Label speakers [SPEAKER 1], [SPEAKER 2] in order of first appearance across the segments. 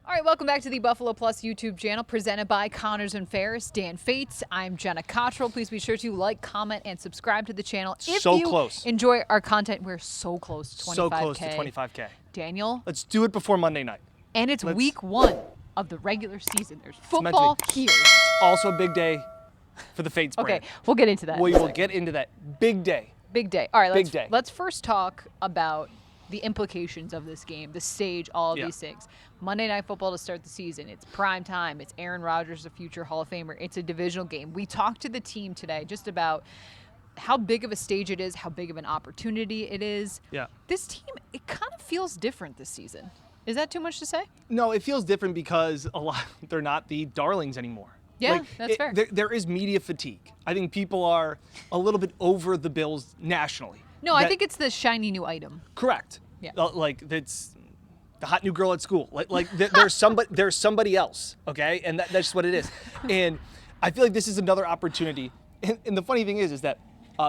[SPEAKER 1] All right, welcome back to the Buffalo Plus YouTube channel presented by Connors and Ferris, Dan Fates. I'm Jenna Cottrell. Please be sure to like, comment, and subscribe to the channel. If you enjoy our content, we're so close to 25K.
[SPEAKER 2] So close to 25K.
[SPEAKER 1] Daniel?
[SPEAKER 2] Let's do it before Monday night.
[SPEAKER 1] And it's week 1 of the regular season. There's football here.
[SPEAKER 2] It's also a big day for the Fates brand.
[SPEAKER 1] Okay, we'll get into that.
[SPEAKER 2] We will get into that. Big day.
[SPEAKER 1] Big day. All right, let's first talk about the implications of this game, the stage, all of these things. Monday Night Football to start the season. It's prime time. It's Aaron Rodgers, a future Hall of Famer. It's a divisional game. We talked to the team today just about how big of a stage it is, how big of an opportunity it is.
[SPEAKER 2] Yeah.
[SPEAKER 1] This team, it kind of feels different this season. Is that too much to say?
[SPEAKER 2] No, it feels different because they're not the darlings anymore.
[SPEAKER 1] Yeah, that's fair.
[SPEAKER 2] There is media fatigue. I think people are a little bit over the Bills nationally.
[SPEAKER 1] No, I think it's the shiny new item.
[SPEAKER 2] Correct.
[SPEAKER 1] Yeah.
[SPEAKER 2] Like that's the hot new girl at school. There's somebody else, okay? And that's just what it is. And I feel like this is another opportunity. And the funny thing is that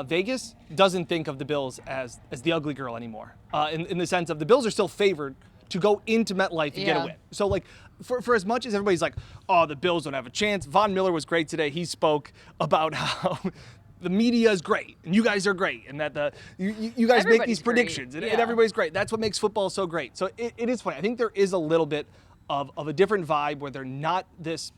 [SPEAKER 2] Vegas doesn't think of the Bills as the ugly girl anymore. In the sense of the Bills are still favored to go into MetLife and get a win. So like for as much as everybody's like, oh, the Bills don't have a chance. Von Miller was great today. He spoke about how the media is great and you guys are great and that you guys make these predictions and everybody's great. That's what makes football so great. So it is funny. I think there is a little bit of a different vibe where they're not this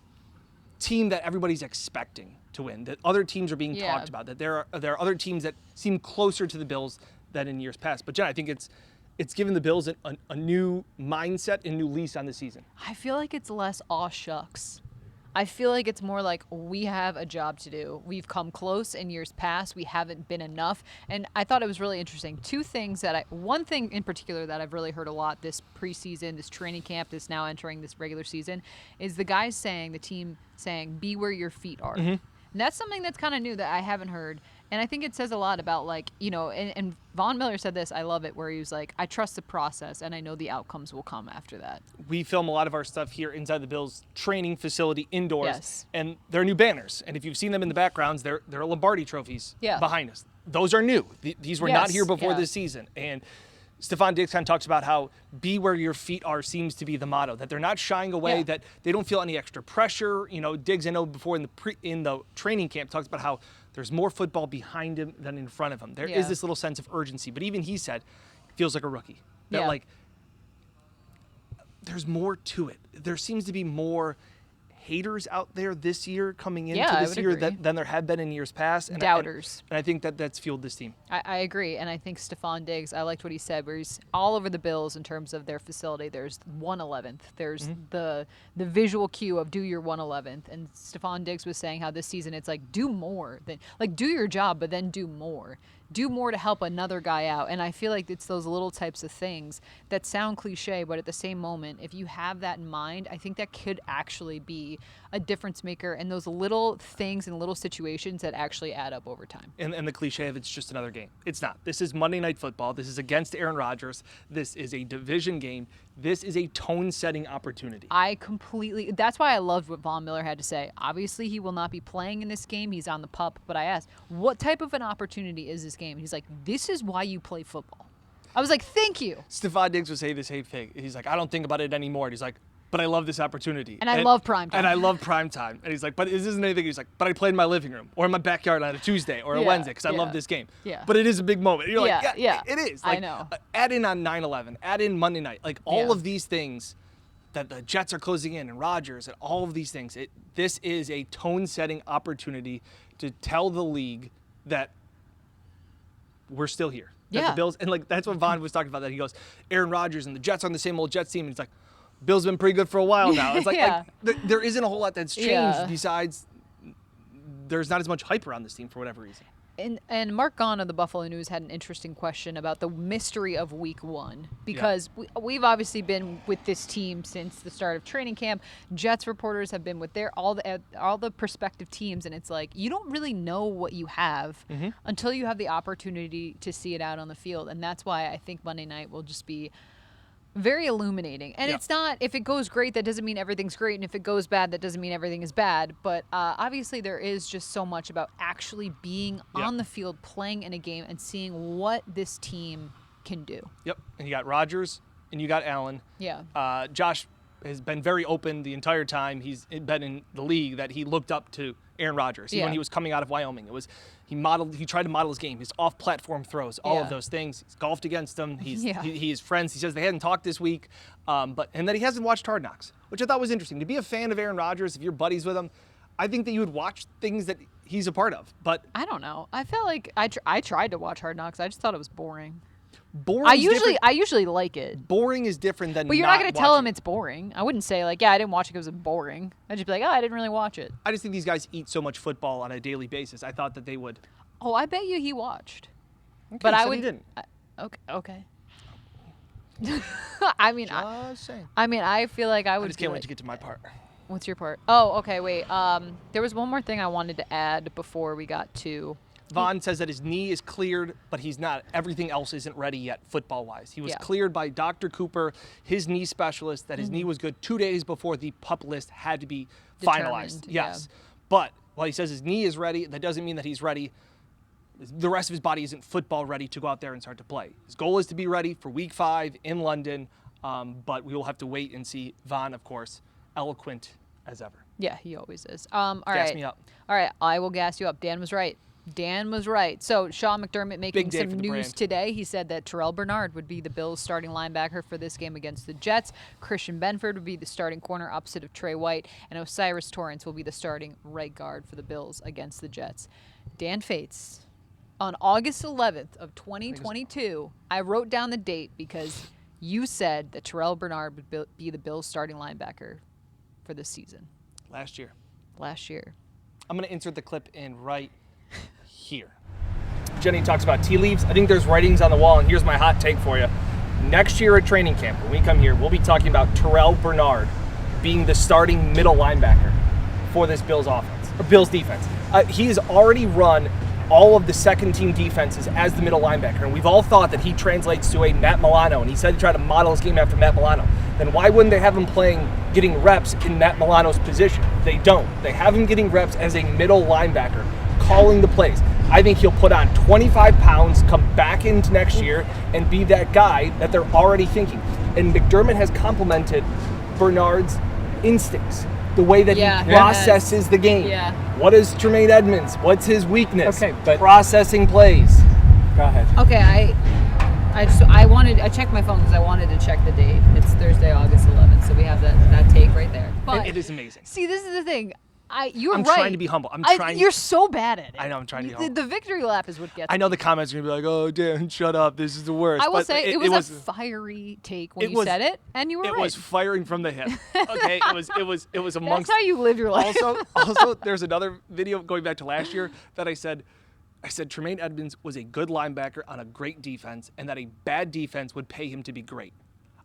[SPEAKER 2] team that everybody's expecting to win, that other teams are being talked about, that there are other teams that seem closer to the Bills than in years past. But Jen, I think it's given the Bills a new mindset and new lease on the season.
[SPEAKER 1] I feel like it's less aw shucks. I feel like it's more like we have a job to do. We've come close in years past. We haven't been enough. And I thought it was really interesting. One thing in particular that I've really heard a lot this preseason, this training camp, this now entering this regular season, is the team saying, be where your feet are. Mm-hmm. And that's something that's kind of new that I haven't heard. And I think it says a lot about, like, you know, and Von Miller said this, I love it, where he was like, I trust the process and I know the outcomes will come after that.
[SPEAKER 2] We film a lot of our stuff here inside the Bills training facility indoors. And they're new banners. And if you've seen them in the backgrounds, they're Lombardi trophies behind us. Those are new. These were not here before this season. And Stephon Diggs kind of talks about how be where your feet are seems to be the motto, that they're not shying away, that they don't feel any extra pressure. You know, Diggs, I know before in the training camp, talks about how there's more football behind him than in front of him. There is this little sense of urgency. But even he said, feels like a rookie. That like, there's more to it. There seems to be more haters out there this year coming into this year than there have been in years past. And
[SPEAKER 1] Doubters.
[SPEAKER 2] And I think that's fueled this team.
[SPEAKER 1] I agree. And I think Stephon Diggs, I liked what he said, where he's all over the Bills in terms of their facility. There's 111th. There's the visual cue of do your 111th. And Stephon Diggs was saying how this season it's like do more. Do your job, but then do more. Do more to help another guy out. And I feel like it's those little types of things that sound cliche, but at the same moment, if you have that in mind, I think that could actually be a difference maker in those little things and little situations that actually add up over time.
[SPEAKER 2] And the cliche of it's just another game. It's not. This is Monday Night Football. This is against Aaron Rodgers. This is a division game. This is a tone-setting opportunity.
[SPEAKER 1] That's why I loved what Von Miller had to say. Obviously, he will not be playing in this game. He's on the PUP. But I asked, what type of an opportunity is this game? He's like, this is why you play football. I was like, thank you.
[SPEAKER 2] Stephon Diggs would say the same thing. He's like, I don't think about it anymore. And he's like, but I love this opportunity.
[SPEAKER 1] And I love prime time.
[SPEAKER 2] And I love prime time. And he's like, but this isn't anything. He's like, but I played in my living room or in my backyard on a Tuesday or a Wednesday because I love this game.
[SPEAKER 1] Yeah.
[SPEAKER 2] But it is a big moment. And you're like, it is. Like,
[SPEAKER 1] I know.
[SPEAKER 2] Add in on 9/11. Add in Monday night. Like all of these things that the Jets are closing in and Rodgers and all of these things. This is a tone-setting opportunity to tell the league that we're still here. That the Bills, and like that's what Von was talking about, that he goes, Aaron Rodgers and the Jets on the same old Jets team, and he's like, Bills been pretty good for a while now. It's like there isn't a whole lot that's changed besides there's not as much hype around this team for whatever reason.
[SPEAKER 1] And Mark Gahn of the Buffalo News had an interesting question about the mystery of Week 1 because we've obviously been with this team since the start of training camp. Jets reporters have been with all the prospective teams, and it's like you don't really know what you have until you have the opportunity to see it out on the field, and that's why I think Monday night will just be very illuminating. And it's not, if it goes great, that doesn't mean everything's great. And if it goes bad, that doesn't mean everything is bad. But obviously there is just so much about actually being on the field, playing in a game, and seeing what this team can do.
[SPEAKER 2] Yep. And you got Rodgers and you got Allen.
[SPEAKER 1] Yeah.
[SPEAKER 2] Josh has been very open the entire time he's been in the league that he looked up to Aaron Rodgers. Even when he was coming out of Wyoming, he tried to model his game, his off-platform throws, all of those things. He's golfed against him. He is friends. He says they hadn't talked this week, and that he hasn't watched Hard Knocks, which I thought was interesting. To be a fan of Aaron Rodgers, if you're buddies with him, I think that you would watch things that he's a part of. But
[SPEAKER 1] I don't know. I felt like I tried to watch Hard Knocks. I just thought it was boring.
[SPEAKER 2] boring.
[SPEAKER 1] I usually like it.
[SPEAKER 2] Boring is different than.
[SPEAKER 1] But you're not going to tell him it's boring. I wouldn't say like, yeah, I didn't watch it because it was boring. I'd just be like, oh, I didn't really watch it.
[SPEAKER 2] I just think these guys eat so much football on a daily basis. I thought that they would.
[SPEAKER 1] Oh, I bet you he watched.
[SPEAKER 2] Okay,
[SPEAKER 1] but I would.
[SPEAKER 2] He didn't.
[SPEAKER 1] Okay. I mean, I feel like I would.
[SPEAKER 2] I just can't wait to get to my part.
[SPEAKER 1] What's your part? Oh, okay, wait. There was one more thing I wanted to add before we got to.
[SPEAKER 2] Vaughn says that his knee is cleared, but he's not. Everything else isn't ready yet, football-wise. He was cleared by Dr. Cooper, his knee specialist, that his knee was good 2 days before the PUP list had to be finalized. Yes.
[SPEAKER 1] Yeah.
[SPEAKER 2] But while he says his knee is ready, that doesn't mean that he's ready. The rest of his body isn't football ready to go out there and start to play. His goal is to be ready for Week 5 in London, but we will have to wait and see. Vaughn, of course, eloquent as ever.
[SPEAKER 1] Yeah, he always is. All right.
[SPEAKER 2] Gas me up.
[SPEAKER 1] All right, I will gas you up. Dan was right. So Sean McDermott making some news today. He said that Terrell Bernard would be the Bills' starting linebacker for this game against the Jets. Christian Benford would be the starting corner opposite of Trey White. And Osiris Torrance will be the starting right guard for the Bills against the Jets. Dan Fates, on August 11th of 2022, I wrote down the date because you said that Terrell Bernard would be the Bills' starting linebacker for this season.
[SPEAKER 2] Last year.
[SPEAKER 1] I'm
[SPEAKER 2] going to insert the clip in right here. Jenny talks about tea leaves. I think there's writings on the wall, and here's my hot take for you. Next year at training camp, when we come here, we'll be talking about Terrell Bernard being the starting middle linebacker for this Bills offense, or Bills defense. He has already run all of the second-team defenses as the middle linebacker, and we've all thought that he translates to a Matt Milano, and he said he tried to model his game after Matt Milano. Then why wouldn't they have him getting reps in Matt Milano's position? They don't. They have him getting reps as a middle linebacker, calling the plays. I think he'll put on 25 pounds, come back into next year, and be that guy that they're already thinking. And McDermott has complimented Bernard's instincts, the way that he processes the game.
[SPEAKER 1] Yeah.
[SPEAKER 2] What is Tremaine Edmonds? What's his weakness?
[SPEAKER 3] Okay, but
[SPEAKER 2] processing plays. Go ahead.
[SPEAKER 1] Okay, I checked my phone because I wanted to check the date. It's Thursday, August 11th, so we have that take right there. But
[SPEAKER 2] it is amazing.
[SPEAKER 1] See, this is the thing. You're
[SPEAKER 2] I'm
[SPEAKER 1] right.
[SPEAKER 2] trying to be humble.
[SPEAKER 1] You're so bad at it.
[SPEAKER 2] I know, I'm trying to be humble.
[SPEAKER 1] The victory lap is what gets
[SPEAKER 2] I know
[SPEAKER 1] me.
[SPEAKER 2] the comments are going to be like, oh, Dan, shut up. This is the worst.
[SPEAKER 1] I will say it was a fiery take when you said it, and you were right.
[SPEAKER 2] It was firing from the hip. Okay, it was amongst.
[SPEAKER 1] That's how you live your life.
[SPEAKER 2] Also, there's another video going back to last year that I said Tremaine Edmonds was a good linebacker on a great defense, and that a bad defense would pay him to be great.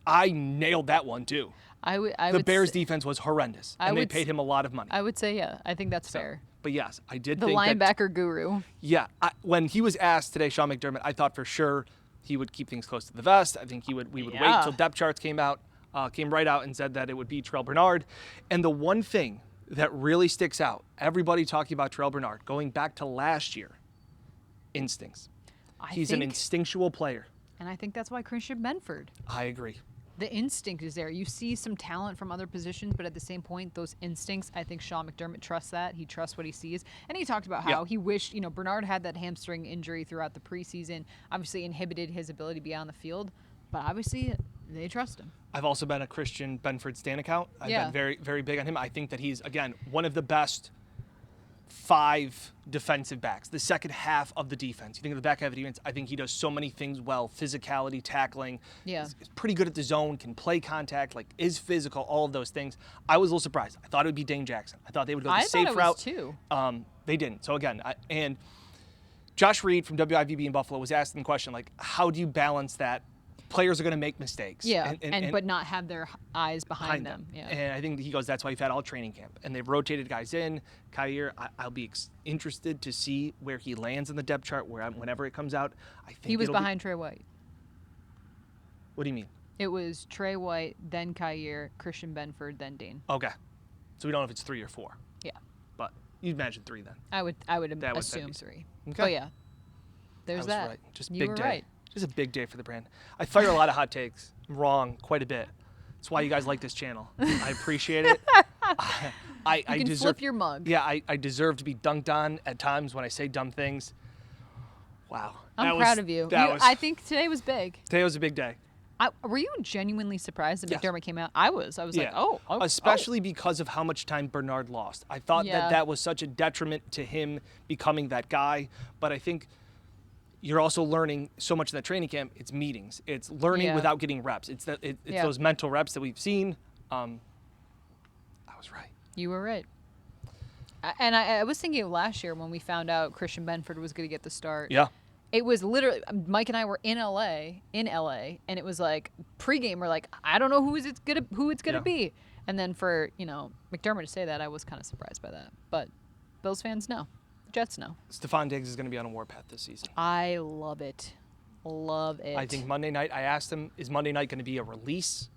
[SPEAKER 2] I nailed that one too. The Bears' defense was horrendous, and they paid him a lot of money.
[SPEAKER 1] I would say, yeah. I think that's fair.
[SPEAKER 2] But yes, I did
[SPEAKER 1] the
[SPEAKER 2] think
[SPEAKER 1] linebacker guru.
[SPEAKER 2] Yeah. When he was asked today, Sean McDermott, I thought for sure he would keep things close to the vest. I think we would wait till depth charts came right out and said that it would be Terrell Bernard. And the one thing that really sticks out, everybody talking about Terrell Bernard, going back to last year, instincts. He's an instinctual player.
[SPEAKER 1] And I think that's why Christian Benford.
[SPEAKER 2] I agree.
[SPEAKER 1] The instinct is there. You see some talent from other positions, but at the same point, those instincts, I think Sean McDermott trusts that. He trusts what he sees. And he talked about how he wished, Bernard had that hamstring injury throughout the preseason, obviously inhibited his ability to be on the field. But obviously, they trust him.
[SPEAKER 2] I've also been a Christian Benford Stan account. I've been very, very big on him. I think that he's, again, one of the best 5 defensive backs, the second half of the defense. You think of the back half of the defense, I think he does so many things well. Physicality, tackling.
[SPEAKER 1] Yeah.
[SPEAKER 2] He's pretty good at the zone, can play contact, is physical, all of those things. I was a little surprised. I thought it would be Dane Jackson. I thought they would go the safe route.
[SPEAKER 1] Too.
[SPEAKER 2] They didn't. So again, and Josh Reed from WIVB in Buffalo was asking the question, how do you balance that? Players are going to make mistakes.
[SPEAKER 1] Yeah, but not have their eyes behind them. Yeah.
[SPEAKER 2] And I think he goes, that's why you've had all training camp. And they've rotated guys in. Kyer, I'll be interested to see where he lands in the depth chart whenever it comes out. I think
[SPEAKER 1] he was behind Trey White.
[SPEAKER 2] What do you mean?
[SPEAKER 1] It was Trey White, then Kyer, Christian Benford, then Dane.
[SPEAKER 2] Okay. So we don't know if it's 3 or 4.
[SPEAKER 1] Yeah.
[SPEAKER 2] But you'd imagine 3 then.
[SPEAKER 1] I would assume 3.
[SPEAKER 2] Okay.
[SPEAKER 1] But yeah. There's that.
[SPEAKER 2] Right.
[SPEAKER 1] You were right.
[SPEAKER 2] Just a big day for the brand. I fire a lot of hot takes. I'm wrong quite a bit. That's why you guys like this channel. I appreciate it. I
[SPEAKER 1] You can
[SPEAKER 2] deserve,
[SPEAKER 1] flip your mug.
[SPEAKER 2] Yeah, I deserve to be dunked on at times when I say dumb things. Wow.
[SPEAKER 1] I'm proud of you. I think today was big.
[SPEAKER 2] Today was a big day.
[SPEAKER 1] Were you genuinely surprised that
[SPEAKER 2] Yes.
[SPEAKER 1] McDermott came out? I was. I was like,
[SPEAKER 2] Yeah.
[SPEAKER 1] oh.
[SPEAKER 2] Especially because of how much time Bernard lost. I thought
[SPEAKER 1] Yeah.
[SPEAKER 2] that was such a detriment to him becoming that guy. But I think you're also learning so much in that training camp. It's meetings. It's learning
[SPEAKER 1] Yeah.
[SPEAKER 2] without getting reps. It's those mental reps that we've seen. I was right.
[SPEAKER 1] You were right. And I was thinking of last year when we found out Christian Benford was going to get the start.
[SPEAKER 2] Yeah.
[SPEAKER 1] It was literally Mike and I were in LA, and it was like pregame. We're like, I don't know who it's gonna
[SPEAKER 2] Yeah.
[SPEAKER 1] be. And then for McDermott to say that, I was kind of surprised by that. But Bills fans know, Jets know.
[SPEAKER 2] Stephon Diggs is going to be on a warpath this season.
[SPEAKER 1] I love it, love it.
[SPEAKER 2] I think Monday night. I asked him, is Monday night going to be a release?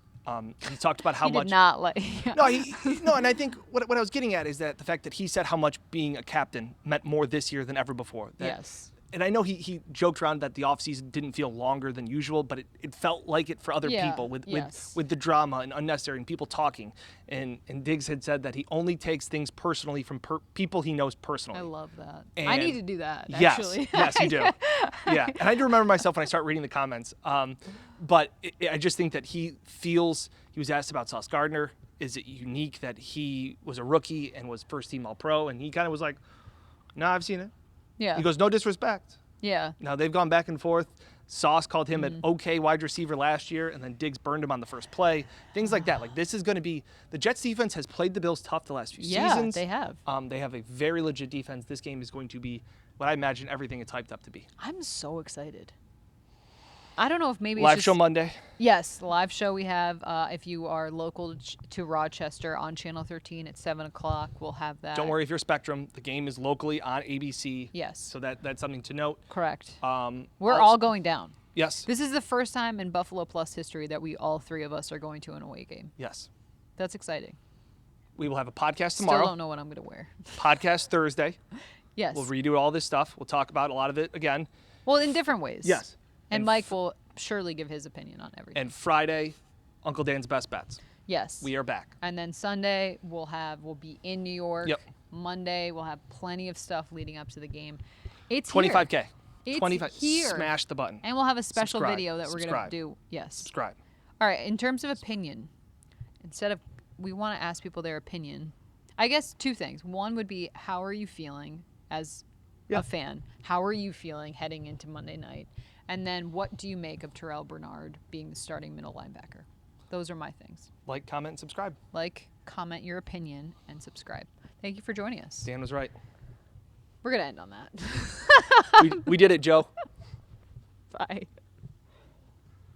[SPEAKER 2] He talked about how
[SPEAKER 1] he
[SPEAKER 2] much.
[SPEAKER 1] did not like.
[SPEAKER 2] No, and I think what I was getting at is that the fact that he said how much being a captain meant more this year than ever before.
[SPEAKER 1] Yes.
[SPEAKER 2] And I know he joked around that the offseason didn't feel longer than usual, but it felt like it for other
[SPEAKER 1] Yeah,
[SPEAKER 2] people with
[SPEAKER 1] yes.
[SPEAKER 2] the drama and unnecessary and people talking. And Diggs had said that he only takes things personally from people he knows personally.
[SPEAKER 1] I love that.
[SPEAKER 2] And
[SPEAKER 1] I need to do that.
[SPEAKER 2] Yes,
[SPEAKER 1] Actually.
[SPEAKER 2] yes, you do. Yeah, and I do remember myself when I start reading the comments. But I just think that he was asked about Sauce Gardner. Is it unique that he was a rookie and was first team All-Pro? And he kind of was like, no, I've seen it.
[SPEAKER 1] Yeah.
[SPEAKER 2] He goes, no disrespect.
[SPEAKER 1] Yeah.
[SPEAKER 2] Now, they've gone back and forth. Sauce called him an okay wide receiver last year, and then Diggs burned him on the first play. Things like that. Like, this is going to be – the Jets defense has played the Bills tough the last few seasons.
[SPEAKER 1] Yeah, they have.
[SPEAKER 2] They have a very legit defense. This game is going to be what I imagine everything it's hyped up to be.
[SPEAKER 1] I'm so excited. I don't know if maybe
[SPEAKER 2] Live
[SPEAKER 1] it's
[SPEAKER 2] show
[SPEAKER 1] just,
[SPEAKER 2] Monday.
[SPEAKER 1] Yes, the live show we have. If you are local to Rochester on Channel 13 at 7 o'clock, we'll have that.
[SPEAKER 2] Don't worry if you're Spectrum. The game is locally on ABC.
[SPEAKER 1] Yes.
[SPEAKER 2] So that's something to note.
[SPEAKER 1] Correct. We're
[SPEAKER 2] Also-
[SPEAKER 1] all going down.
[SPEAKER 2] Yes.
[SPEAKER 1] This is the first time in Buffalo Plus history that we all three of us are going to an away game.
[SPEAKER 2] Yes.
[SPEAKER 1] That's exciting.
[SPEAKER 2] We will have a podcast tomorrow.
[SPEAKER 1] Still don't know what I'm going to wear.
[SPEAKER 2] Podcast Thursday.
[SPEAKER 1] Yes.
[SPEAKER 2] We'll redo all this stuff. We'll talk about a lot of it again.
[SPEAKER 1] Well, in different ways.
[SPEAKER 2] Yes.
[SPEAKER 1] And Mike will surely give his opinion on everything.
[SPEAKER 2] And Friday, Uncle Dan's Best Bets.
[SPEAKER 1] Yes.
[SPEAKER 2] We are back.
[SPEAKER 1] And then Sunday we'll be in New York.
[SPEAKER 2] Yep.
[SPEAKER 1] Monday we'll have plenty of stuff leading up to the game. It's
[SPEAKER 2] 25K.
[SPEAKER 1] Here. It's
[SPEAKER 2] 25.
[SPEAKER 1] here.
[SPEAKER 2] Smash the button.
[SPEAKER 1] And we'll have a special
[SPEAKER 2] Subscribe.
[SPEAKER 1] video that we're going to
[SPEAKER 2] Subscribe.
[SPEAKER 1] do. Yes.
[SPEAKER 2] Subscribe.
[SPEAKER 1] All right. In terms of opinion, we want to ask people their opinion. I guess two things. One would be, how are you feeling as a fan? How are you feeling heading into Monday night? And then what do you make of Terrell Bernard being the starting middle linebacker? Those are my things.
[SPEAKER 2] Like, comment, and subscribe.
[SPEAKER 1] Like, comment your opinion, and subscribe. Thank you for joining us.
[SPEAKER 2] Dan was right.
[SPEAKER 1] We're going to end on that.
[SPEAKER 2] We did it, Joe.
[SPEAKER 1] Bye.